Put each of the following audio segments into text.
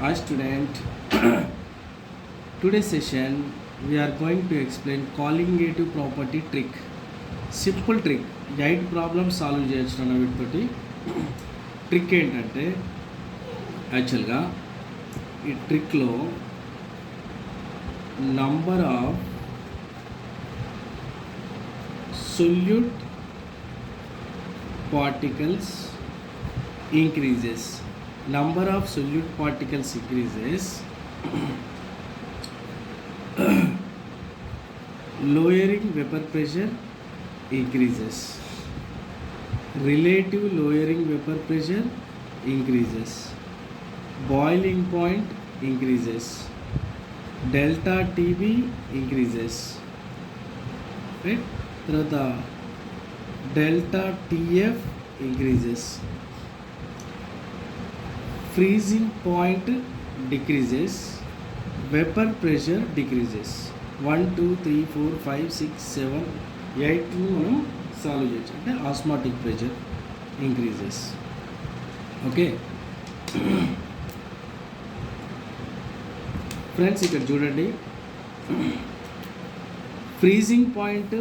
Hi student, today's session we are going to explain colligative property trick. Simple trick, 8 problems solve చేయొచ్చు వీటితోటి. Trick ఏంటంటే యాక్చువల్గా ఈ ట్రిక్లో number of solute particles increases. Number of solute particles increases. Lowering vapor pressure increases. Relative lowering vapor pressure increases. Boiling point increases. Delta TB increases. Right? తర్వాత delta TF increases, freezing point decreases, vapour pressure decreases. 1 2 3 4 5 6 7 8 మనం solve చేయొచ్చు. అంటే osmotic pressure increases. Okay friends, ఇక్కడ చూడండి, freezing point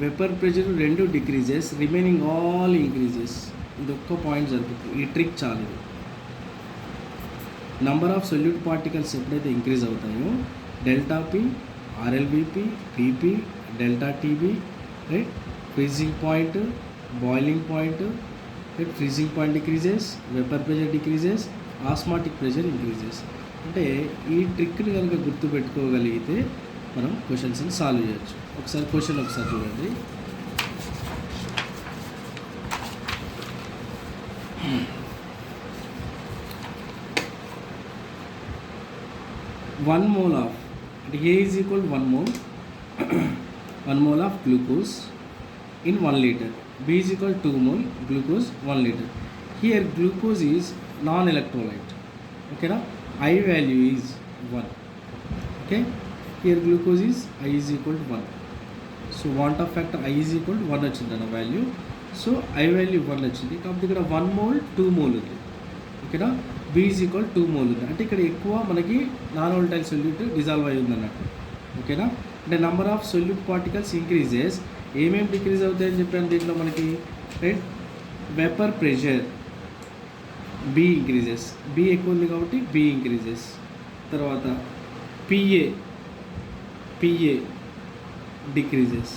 vapour pressure రెండు decreases, remaining all increases. ఇది ఒక్క point జరుగుతుంది. ఈ ట్రిక్ చాలు. నంబర్ ఆఫ్ సొల్యూట్ పార్టికల్స్ ఎప్పుడైతే ఇంక్రీజ్ అవుతాయో delta P, RLBP, PP, delta TB, right, freezing point, boiling point, right, freezing point decreases, vapour pressure decreases, osmotic pressure increases. అంటే ఈ ట్రిక్ని కనుక గుర్తుపెట్టుకోగలిగితే మనం క్వశ్చన్స్ని సాల్వ్ చేయొచ్చు. ఒకసారి క్వశ్చన్ చూడండి. One mole of A is equal 1 mole 1 mole of glucose in 1 liter. B is equal 2 mole glucose 1 liter. Here glucose is non-electrolyte. Okay, now I value is 1. Okay, here glucose is I is equal to 1. So want of factor I is equal to 1 వచ్చింది అన్న value. So I value 1 వచ్చింది కాబట్టి ఇక్కడ 1 mole 2 mole ఉంది. ఓకేనా, B is equal 2 mole ఉంది. అంటే ఇక్కడ ఎక్కువ మనకి నాన్ వోల్టైల్ సొల్యూట్ డిజాల్వ్ అయి ఉంది అన్నట్టు. ఓకేనా, అంటే number of solute particles increases. ఏమేమి డిక్రీజ్ అవుతాయని చెప్పాను దీంట్లో మనకి, right, vapour pressure B increases, B ఎక్కువ ఉంది కాబట్టి B ఇంక్రీజెస్. తర్వాత పిఏ డిక్రీజెస్.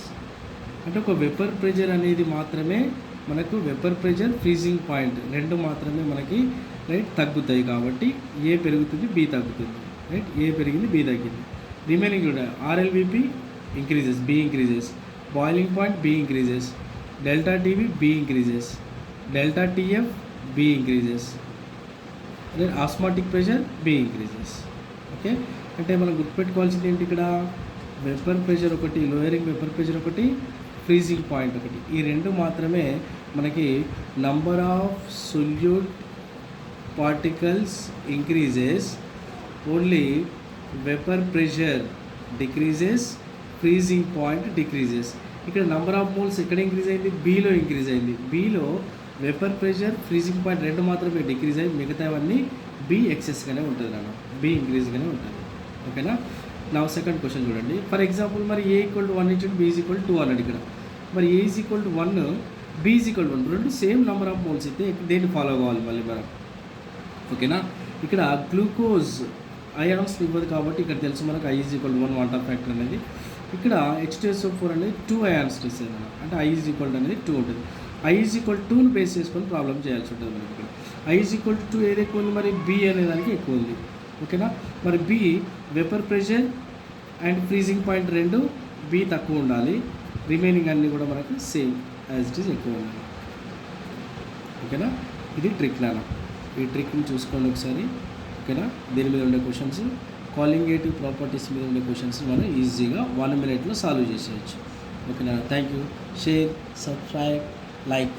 అంటే ఒక వెపర్ ప్రెషర్ అనేది మాత్రమే మనకు వెపర్ ప్రెషర్, ఫ్రీజింగ్ పాయింట్ రెండు మాత్రమే మనకి, రైట్, తగ్గుతాయి. కాబట్టి ఏ పెరుగుతుంది, బి తగ్గుతుంది. రైట్, ఏ పెరిగింది, బి తగ్గింది. రిమైనింగ్ కూడా RLBP increases, B increases, boiling point B increases, delta TB B increases, delta TF B increases, osmotic pressure B increases. Okay, అంటే మనం గుర్తుపెట్టుకోవాల్సింది ఏంటి, ఇక్కడ వెపర్ ప్రెషర్ ఒకటి, లోయరింగ్ వెపర్ ప్రెషర్ ఒకటి, ఫ్రీజింగ్ పాయింట్ ఒకటి, ఈ రెండు మాత్రమే మనకి number of solute particles increases, only vapour pressure decreases, freezing point decreases. ఇక్కడ నంబర్ ఆఫ్ మోల్స్ ఎక్కడ ఇంక్రీజ్ అయింది, బీలో ఇంక్రీజ్ అయింది. బీలో వెపర్ ప్రెషర్, ఫ్రీజింగ్ పాయింట్ రెండు మాత్రమే డిక్రీజ్ అయ్యి, మిగతావన్నీ బి ఎక్సెస్గానే ఉంటుంది అన్న, బి ఇంక్రీజ్గానే ఉంటుంది. ఓకేనా, నా సెకండ్ క్వశ్చన్ చూడండి. ఫర్ ఎగ్జాంపుల్ మరి ఏ ఈక్వల్ టు 1 ఇచ్చాడు, బి ఈజ్ ఈక్వల్ టు 2 అన్నాడు. ఇక్కడ మరి A is equal to 1, B is equal to 1, రెండు సేమ్ నెంబర్ ఆఫ్ మోల్స్ అయితే దేన్ని ఫాలో కావాలి మళ్ళీ మనం. ఓకేనా, ఇక్కడ గ్లూకోజ్ అయాన్స్ ఇవ్వదు కాబట్టి ఇక్కడ తెలుసు మనకు I is equal to 1 want of factor అనేది. ఇక్కడ H2SO4 అనేది 2 అయాన్స్ ఇస్తుంది మనం, అంటే I ఈజ్ ఈక్వల్ టు అనేది 2 ఉంటుంది. I ఈజ్ ఈక్వల్ 2ని బేస్ చేసుకొని ప్రాబ్లం చేయాల్సి ఉంటుంది మనకి. ఇక్కడ I ఈజ్ ఈక్వల్ టు 2 ఏది ఎక్కువ ఉంది, మరి B అనేదానికి ఎక్కువ ఉంది. ఓకేనా, మరి B vapour pressure and freezing point రెండు B తక్కువ ఉండాలి, రిమైనింగ్ అన్నీ కూడా మనకు సేమ్ యాజ్ ఇట్ ఈజ్ ఎక్కువ ఉండాలి. ఓకేనా, ఇది ట్రిక్ నాన్న. ఈ ట్రిక్ని చూసుకోండి ఒకసారి. ఓకేనా, దీని మీద ఉండే క్వశ్చన్స్, కాలింగేటివ్ ప్రాపర్టీస్ మీద ఉండే క్వశ్చన్స్ మనం ఈజీగా 1 minute సాల్వ్ చేసేయచ్చు. ఓకేనా, thank you. Share, subscribe, like.